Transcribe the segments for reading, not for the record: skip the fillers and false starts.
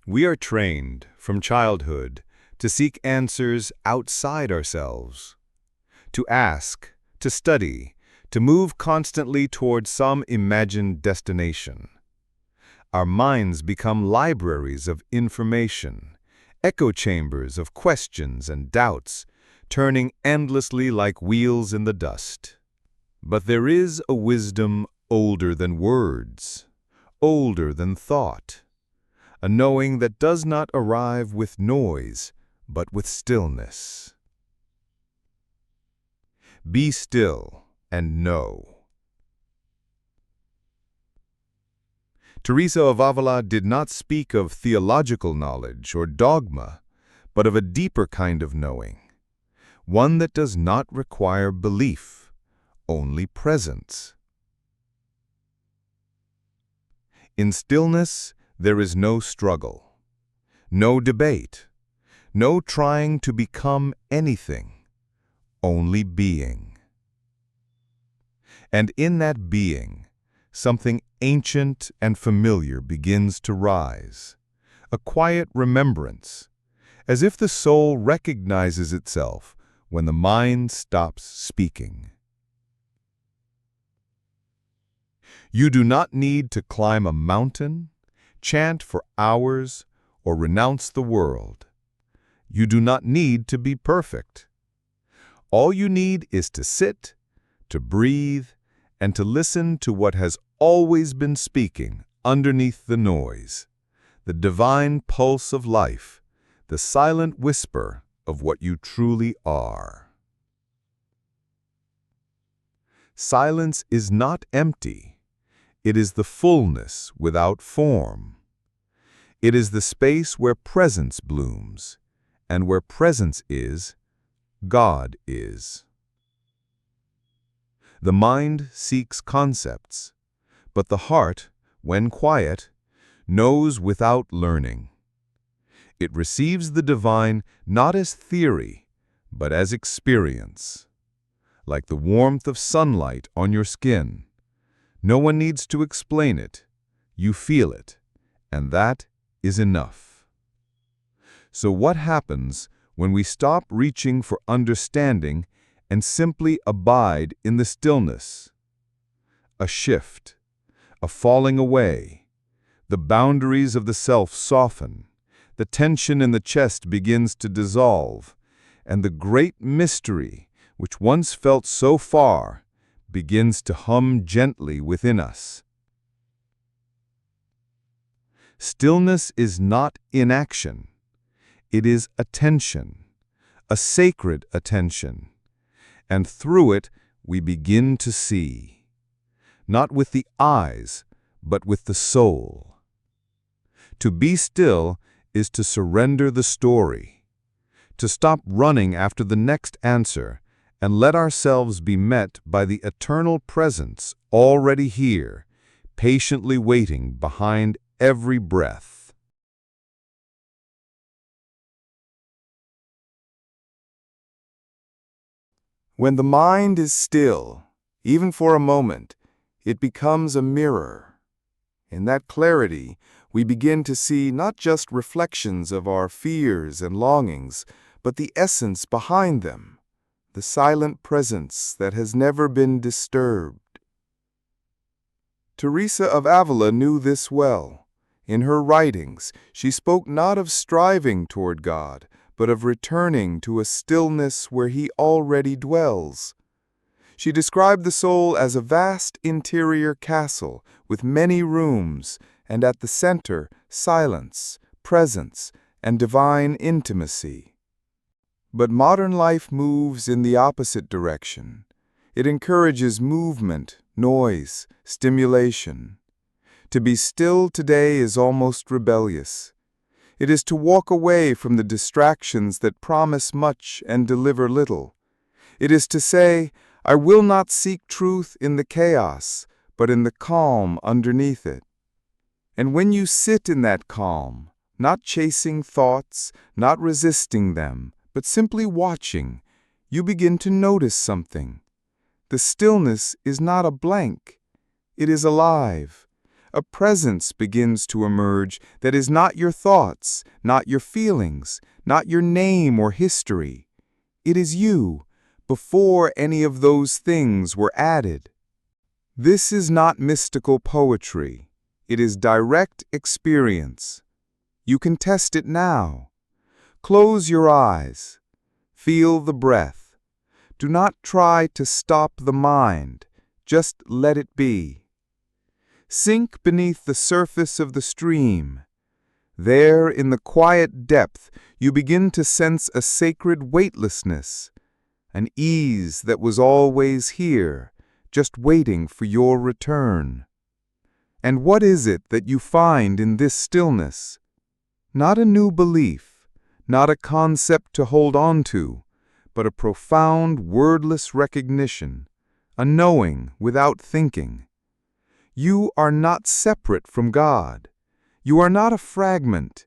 We are trained, from childhood, to seek answers outside ourselves, to ask, to study, to move constantly toward some imagined destination. Our minds become libraries of information, echo chambers of questions and doubts, turning endlessly like wheels in the dust. But there is a wisdom older than words, older than thought, a knowing that does not arrive with noise, but with stillness. Be still and know. Teresa of Ávila did not speak of theological knowledge or dogma, but of a deeper kind of knowing, one that does not require belief, only presence. In stillness, there is no struggle, no debate, no trying to become anything, only being. And in that being, something ancient and familiar begins to rise, a quiet remembrance, as if the soul recognizes itself when the mind stops speaking. You do not need to climb a mountain, chant for hours, or renounce the world. You do not need to be perfect. All you need is to sit, to breathe, and to listen to what has always been speaking underneath the noise, the divine pulse of life, the silent whisper of what you truly are. Silence is not empty. It is the fullness without form. It is the space where presence blooms, and where presence is, God is. The mind seeks concepts, but the heart, when quiet, knows without learning. It receives the divine not as theory, but as experience. Like the warmth of sunlight on your skin, no one needs to explain it. You feel it, and that is enough. So what happens when we stop reaching for understanding and simply abide in the stillness? A shift, a falling away. The boundaries of the self soften, the tension in the chest begins to dissolve, and the great mystery, which once felt so far, begins to hum gently within us. Stillness is not inaction. It is attention, a sacred attention. And through it, we begin to see, not with the eyes, but with the soul. To be still is to surrender the story, to stop running after the next answer, and let ourselves be met by the eternal presence already here, patiently waiting behind every breath. When the mind is still, even for a moment, it becomes a mirror. In that clarity, we begin to see not just reflections of our fears and longings, but the essence behind them, the silent presence that has never been disturbed. Teresa of Ávila knew this well. In her writings, she spoke not of striving toward God, but of returning to a stillness where He already dwells. She described the soul as a vast interior castle with many rooms, and at the center, silence, presence, and divine intimacy. But modern life moves in the opposite direction. It encourages movement, noise, stimulation. To be still today is almost rebellious. It is to walk away from the distractions that promise much and deliver little. It is to say, I will not seek truth in the chaos, but in the calm underneath it. And when you sit in that calm, not chasing thoughts, not resisting them, but simply watching, you begin to notice something. The stillness is not a blank. It is alive, A presence begins to emerge that is not your thoughts, not your feelings, not your name or history. It is you, before any of those things were added. This is not mystical poetry. It is direct experience. You can test it now. Close your eyes. Feel the breath. Do not try to stop the mind. Just let it be. Sink beneath the surface of the stream. There, in the quiet depth, you begin to sense a sacred weightlessness, an ease that was always here, just waiting for your return. And what is it that you find in this stillness? Not a new belief, not a concept to hold on to, but a profound, wordless recognition, a knowing without thinking. You are not separate from God. You are not a fragment.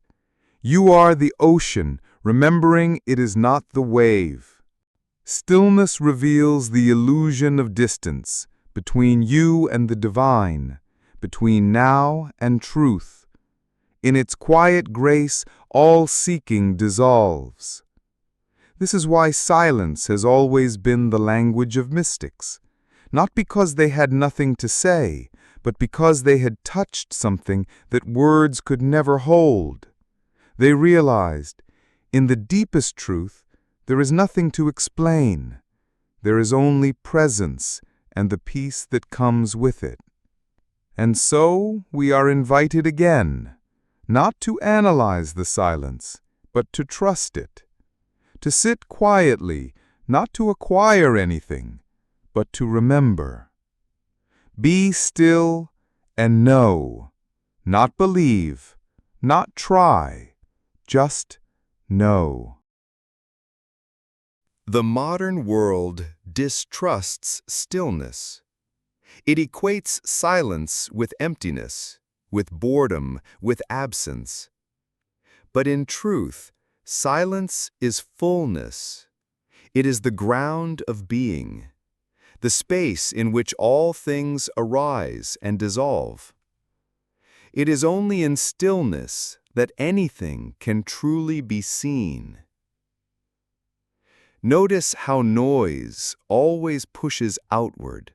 You are the ocean, remembering it is not the wave. Stillness reveals the illusion of distance between you and the divine, between now and truth. In its quiet grace, all seeking dissolves. This is why silence has always been the language of mystics, not because they had nothing to say, but because they had touched something that words could never hold. They realized, in the deepest truth, there is nothing to explain. There is only presence and the peace that comes with it. And so we are invited again, not to analyze the silence, but to trust it. To sit quietly, not to acquire anything, but to remember. Be still and know, not believe, not try, just know. The modern world distrusts stillness. It equates silence with emptiness, with boredom, with absence. But in truth, silence is fullness. It is the ground of being, the space in which all things arise and dissolve. It is only in stillness that anything can truly be seen. Notice how noise always pushes outward.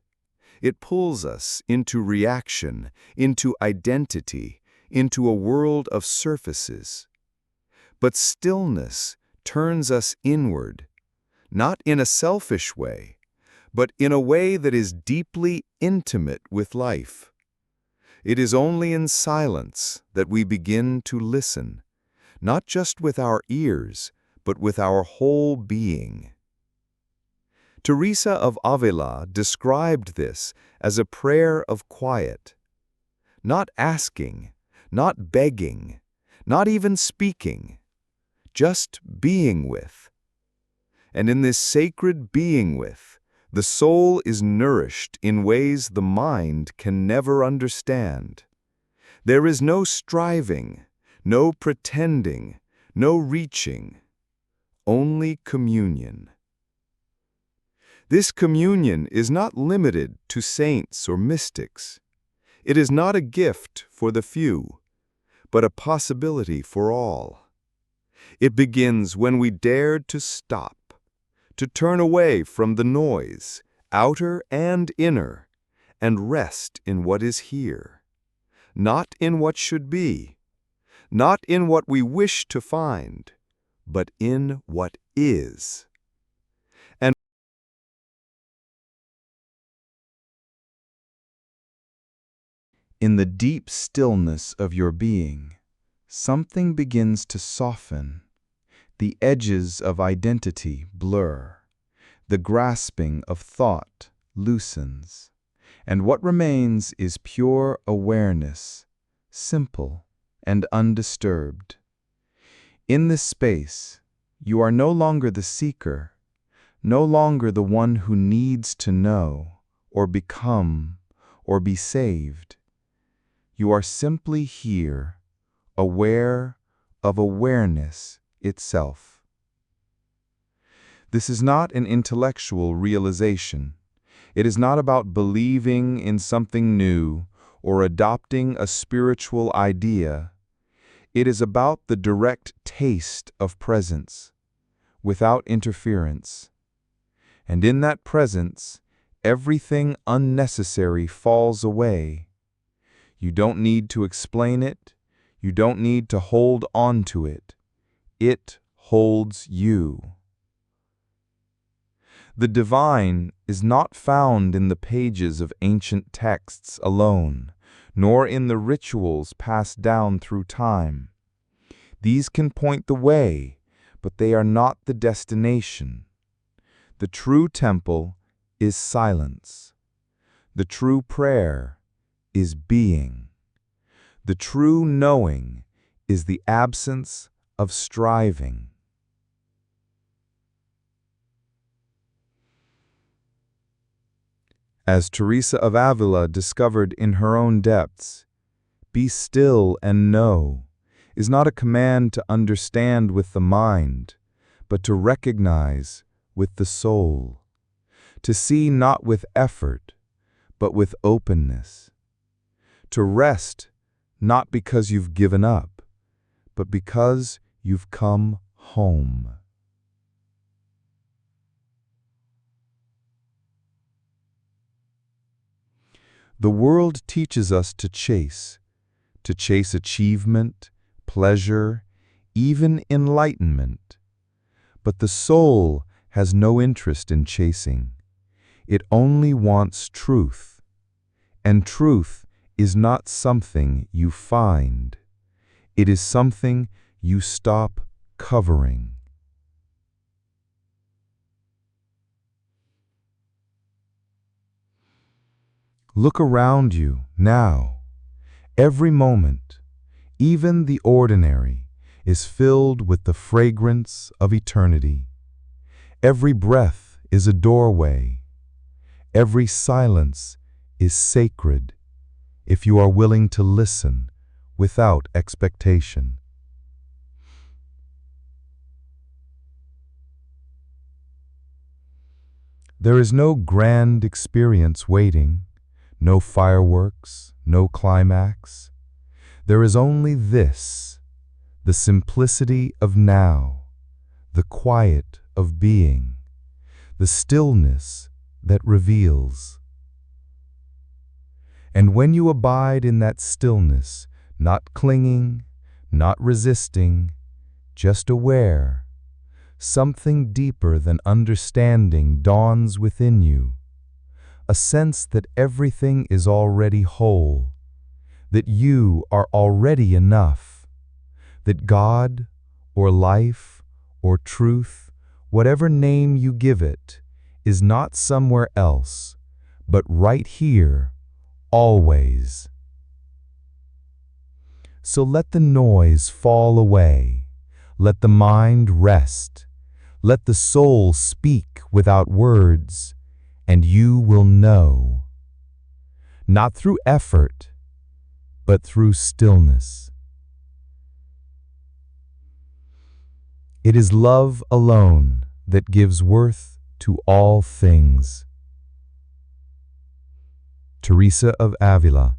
It pulls us into reaction, into identity, into a world of surfaces. But stillness turns us inward, not in a selfish way, but in a way that is deeply intimate with life. It is only in silence that we begin to listen, not just with our ears, but with our whole being. Teresa of Ávila described this as a prayer of quiet. Not asking, not begging, not even speaking, just being with. And in this sacred being with, the soul is nourished in ways the mind can never understand. There is no striving, no pretending, no reaching, only communion. This communion is not limited to saints or mystics. It is not a gift for the few, but a possibility for all. It begins when we dare to stop, to turn away from the noise, outer and inner, and rest in what is here, not in what should be, not in what we wish to find, but in what is. And in the deep stillness of your being, something begins to soften. The edges of identity blur. The grasping of thought loosens. And what remains is pure awareness, simple and undisturbed. In this space, you are no longer the seeker, no longer the one who needs to know, or become, or be saved. You are simply here, aware of awareness itself. This is not an intellectual realization. It is not about believing in something new or adopting a spiritual idea. It is about the direct taste of presence, without interference. And in that presence, everything unnecessary falls away. You don't need to explain it. You don't need to hold on to it. It holds you. The divine is not found in the pages of ancient texts alone, nor in the rituals passed down through time. These can point the way, but they are not the destination. The true temple is silence. The true prayer is being. The true knowing is the absence of striving. As Teresa of Ávila discovered in her own depths, "Be still and know" is not a command to understand with the mind, but to recognize with the soul, to see not with effort, but with openness, to rest not because you've given up, but because you've come home. The world teaches us to chase achievement, pleasure, even enlightenment. But the soul has no interest in chasing. It only wants truth. And truth is not something you find. It is something you stop covering. Look around you now. Every moment, even the ordinary, is filled with the fragrance of eternity. Every breath is a doorway. Every silence is sacred if you are willing to listen without expectation. There is no grand experience waiting, no fireworks, no climax. There is only this, the simplicity of now, the quiet of being, the stillness that reveals. And when you abide in that stillness, not clinging, not resisting, just aware, something deeper than understanding dawns within you, a sense that everything is already whole, that you are already enough, that God, or life, or truth, whatever name you give it, is not somewhere else, but right here, always. So let the noise fall away, let the mind rest, let the soul speak without words, and you will know. Not through effort, but through stillness. It is love alone that gives worth to all things. Teresa of Ávila.